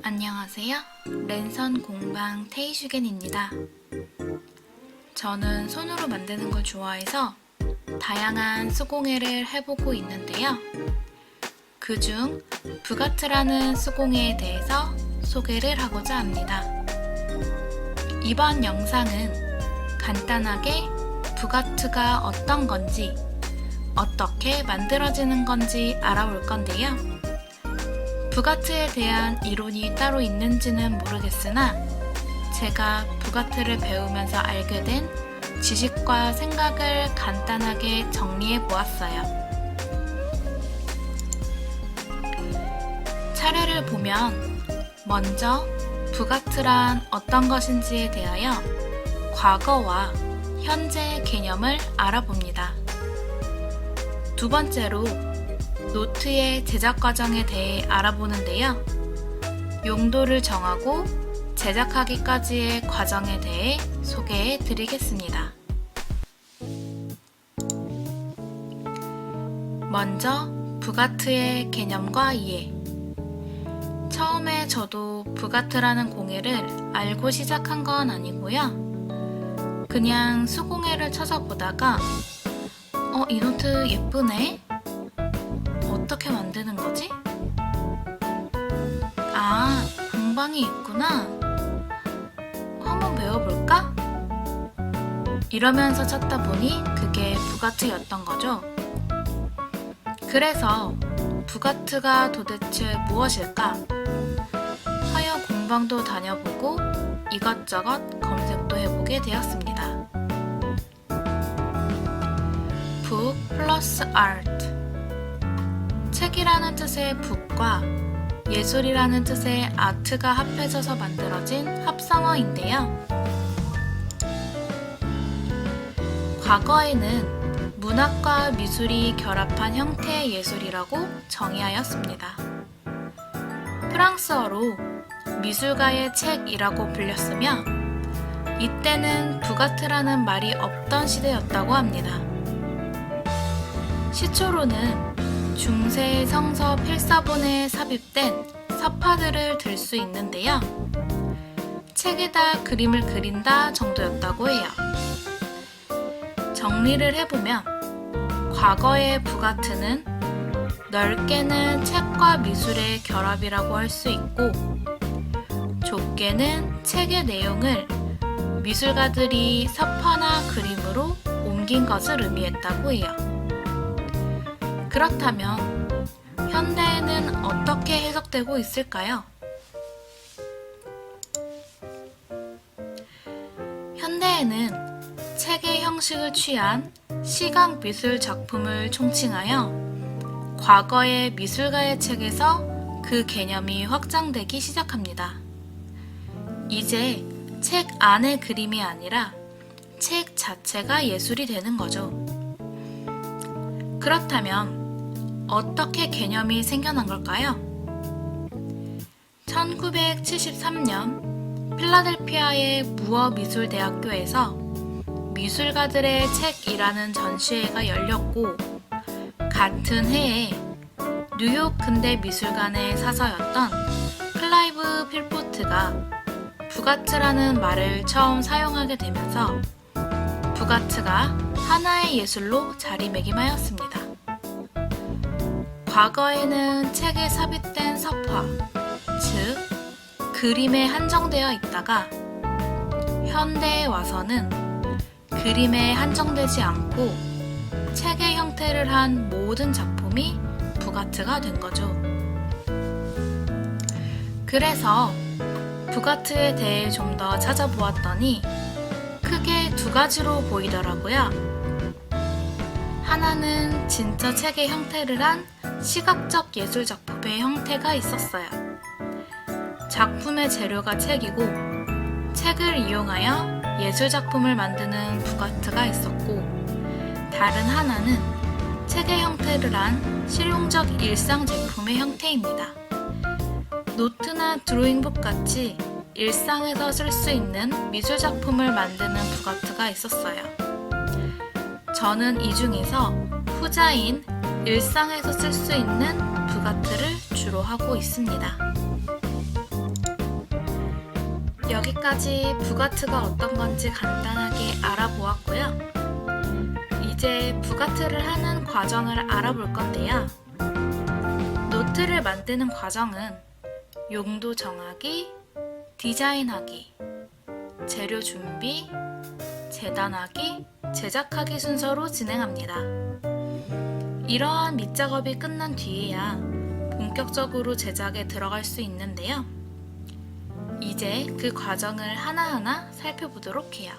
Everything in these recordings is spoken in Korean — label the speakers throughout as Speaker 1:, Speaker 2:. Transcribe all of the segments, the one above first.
Speaker 1: 안녕하세요. 랜선 공방 테이슈겐입니다. 저는 손으로 만드는 걸 좋아해서 다양한 수공예를 해보고 있는데요. 그중 부가트라는 수공예에 대해서 소개를 하고자 합니다. 이번 영상은 간단하게 부가트가 어떤 건지, 어떻게 만들어지는 건지 알아볼 건데요. 부가트에 대한 이론이 따로 있는지는 모르겠으나 제가 부가트를 배우면서 알게 된 지식과 생각을 간단하게 정리해 보았어요. 차례를 보면 먼저 부가트란 어떤 것인지에 대하여 과거와 현재 개념을 알아봅니다. 두 번째로 노트의 제작 과정에 대해 알아보는데요. 용도를 정하고 제작하기까지의 과정에 대해 소개해 드리겠습니다. 먼저 부가트의 개념과 이해. 처음에 저도 부가트라는 공예를 알고 시작한 건 아니고요. 그냥 수공예를 찾아보다가 이 노트 예쁘네? 어떻게 만드는 거지? 아, 공방이 있구나. 한번 배워볼까? 이러면서 찾다 보니 그게 부가트였던 거죠. 그래서 부가트가 도대체 무엇일까? 하여 공방도 다녀보고 이것저것 검색도 해보게 되었습니다. 북 플러스 아트. 책이라는 뜻의 북과 예술이라는 뜻의 아트가 합해져서 만들어진 합성어인데요. 과거에는 문학과 미술이 결합한 형태의 예술이라고 정의하였습니다. 프랑스어로 미술가의 책이라고 불렸으며 이때는 부가트라는 말이 없던 시대였다고 합니다. 시초로는 중세 성서 필사본에 삽입된 서파들을 들 수 있는데요. 책에다 그림을 그린다 정도였다고 해요. 정리를 해보면 과거의 부가트는 넓게는 책과 미술의 결합이라고 할 수 있고 좁게는 책의 내용을 미술가들이 서파나 그림으로 옮긴 것을 의미했다고 해요. 그렇다면 현대에는 어떻게 해석되고 있을까요? 현대에는 책의 형식을 취한 시각 미술 작품을 총칭하여 과거의 미술가의 책에서 그 개념이 확장되기 시작합니다. 이제 책 안의 그림이 아니라 책 자체가 예술이 되는 거죠. 그렇다면 어떻게 개념이 생겨난 걸까요? 1973년 필라델피아의 무어미술대학교에서 미술가들의 책이라는 전시회가 열렸고 같은 해에 뉴욕 근대미술관의 사서였던 클라이브 필포트가 부가트라는 말을 처음 사용하게 되면서 부가트가 하나의 예술로 자리매김하였습니다. 과거에는 책에 삽입된 서파, 즉 그림에 한정되어 있다가 현대에 와서는 그림에 한정되지 않고 책의 형태를 한 모든 작품이 부가트가 된 거죠. 그래서 부가트에 대해 좀 더 찾아보았더니 크게 두 가지로 보이더라고요. 하나는 진짜 책의 형태를 한 시각적 예술 작품의 형태가 있었어요. 작품의 재료가 책이고 책을 이용하여 예술 작품을 만드는 부가트가 있었고 다른 하나는 책의 형태를 한 실용적 일상 제품의 형태입니다. 노트나 드로잉북 같이 일상에서 쓸 수 있는 미술 작품을 만드는 부가트가 있었어요. 저는 이 중에서 후자인 일상에서 쓸 수 있는 부가트를 주로 하고 있습니다. 여기까지 부가트가 어떤 건지 간단하게 알아보았고요. 이제 부가트를 하는 과정을 알아볼 건데요. 노트를 만드는 과정은 용도 정하기, 디자인하기, 재료 준비, 재단하기, 제작하기 순서로 진행합니다. 이러한 밑작업이 끝난 뒤에야 본격적으로 제작에 들어갈 수 있는데요. 이제 그 과정을 하나하나 살펴보도록 해요.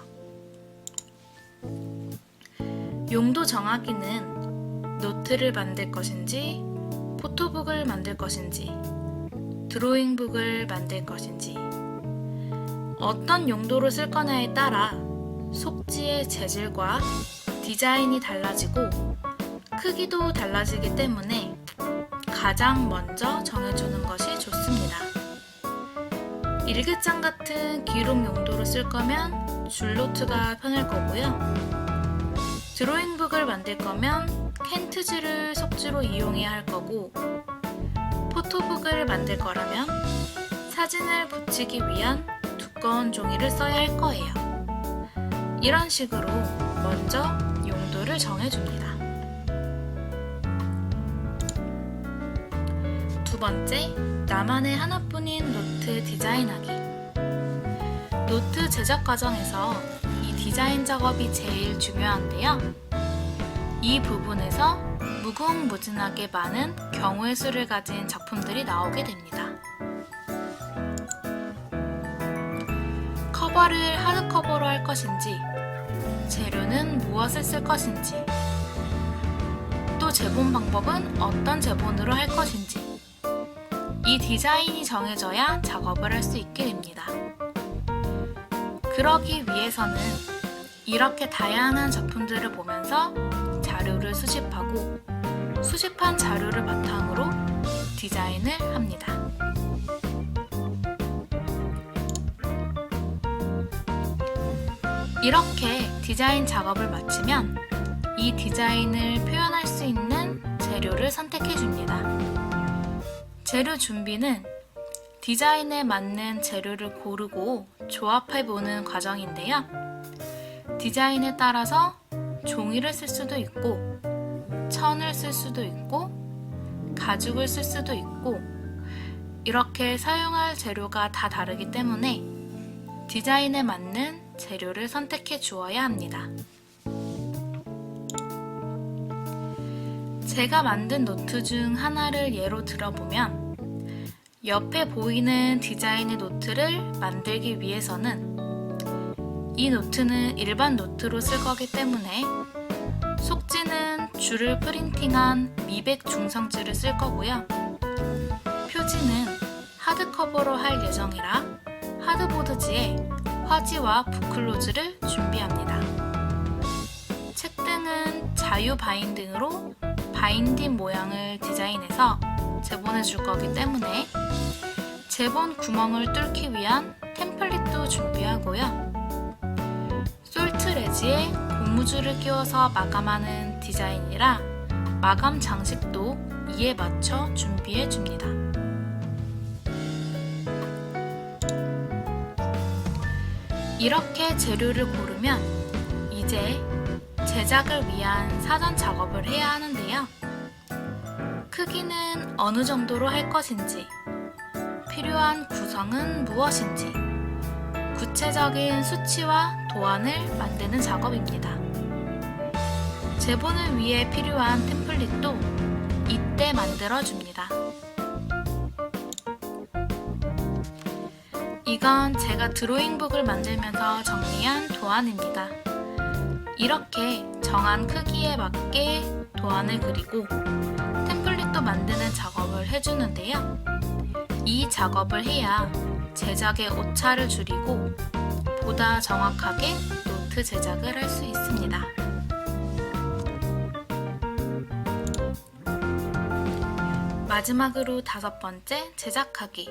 Speaker 1: 용도 정하기는 노트를 만들 것인지, 포토북을 만들 것인지, 드로잉북을 만들 것인지, 어떤 용도로 쓸 거냐에 따라 속지의 재질과 디자인이 달라지고 크기도 달라지기 때문에 가장 먼저 정해주는 것이 좋습니다. 일기장 같은 기록 용도로 쓸 거면 줄노트가 편할 거고요. 드로잉북을 만들 거면 캔트지를 속지로 이용해야 할 거고, 포토북을 만들 거라면 사진을 붙이기 위한 두꺼운 종이를 써야 할 거예요. 이런 식으로 먼저 용도를 정해줍니다. 두 번째, 나만의 하나뿐인 노트 디자인하기. 노트 제작 과정에서 이 디자인 작업이 제일 중요한데요. 이 부분에서 무궁무진하게 많은 경우의 수를 가진 작품들이 나오게 됩니다. 커버를 하드커버로 할 것인지, 재료는 무엇을 쓸 것인지, 또 제본 방법은 어떤 제본으로 할 것인지, 이 디자인이 정해져야 작업을 할 수 있게 됩니다. 그러기 위해서는 이렇게 다양한 작품들을 보면서 자료를 수집하고, 수집한 자료를 바탕으로 디자인을 합니다. 이렇게 디자인 작업을 마치면 이 디자인을 표현할 수 있는 재료를 선택해 줍니다. 재료 준비는 디자인에 맞는 재료를 고르고 조합해 보는 과정인데요. 디자인에 따라서 종이를 쓸 수도 있고, 천을 쓸 수도 있고, 가죽을 쓸 수도 있고, 이렇게 사용할 재료가 다 다르기 때문에 디자인에 맞는 재료를 선택해 주어야 합니다. 제가 만든 노트 중 하나를 예로 들어보면, 옆에 보이는 디자인의 노트를 만들기 위해서는 이 노트는 일반 노트로 쓸 거기 때문에 속지는 줄을 프린팅한 미백 중성지를 쓸 거고요. 표지는 하드커버로 할 예정이라 하드보드지에 화지와 붓클로즈를 준비합니다. 책등은 자유 바인딩으로 바인딩 모양을 디자인해서 제본해 줄 거기 때문에 제본 구멍을 뚫기 위한 템플릿도 준비하고요. 솔트레지에 고무줄을 끼워서 마감하는 디자인이라 마감 장식도 이에 맞춰 준비해 줍니다. 이렇게 재료를 고르면 이제 제작을 위한 사전 작업을 해야 하는데요. 크기는 어느 정도로 할 것인지, 필요한 구성은 무엇인지, 구체적인 수치와 도안을 만드는 작업입니다. 제본을 위해 필요한 템플릿도 이때 만들어줍니다. 이건 제가 드로잉북을 만들면서 정리한 도안입니다. 이렇게 정한 크기에 맞게 도안을 그리고 템플릿도 만드는 작업을 해주는데요. 이 작업을 해야 제작의 오차를 줄이고 보다 정확하게 노트 제작을 할 수 있습니다. 마지막으로 5번째, 제작하기.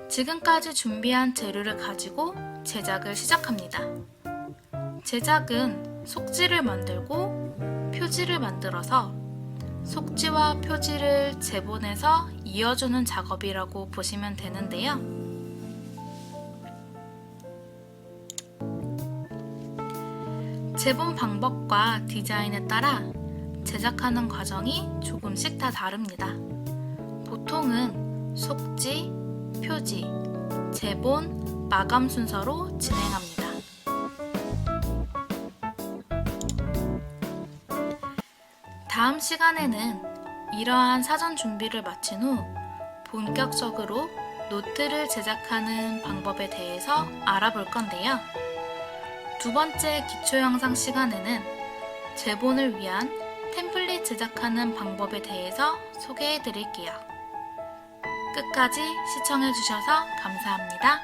Speaker 1: 지금까지 준비한 재료를 가지고 제작을 시작합니다. 제작은 속지를 만들고 표지를 만들어서 속지와 표지를 제본해서 이어주는 작업이라고 보시면 되는데요. 제본 방법과 디자인에 따라 제작하는 과정이 조금씩 다 다릅니다. 보통은 속지, 표지, 제본, 마감 순서로 진행합니다. 다음 시간에는 이러한 사전 준비를 마친 후 본격적으로 노트를 제작하는 방법에 대해서 알아볼 건데요. 두 번째 기초 영상 시간에는 제본을 위한 템플릿 제작하는 방법에 대해서 소개해 드릴게요. 끝까지 시청해 주셔서 감사합니다.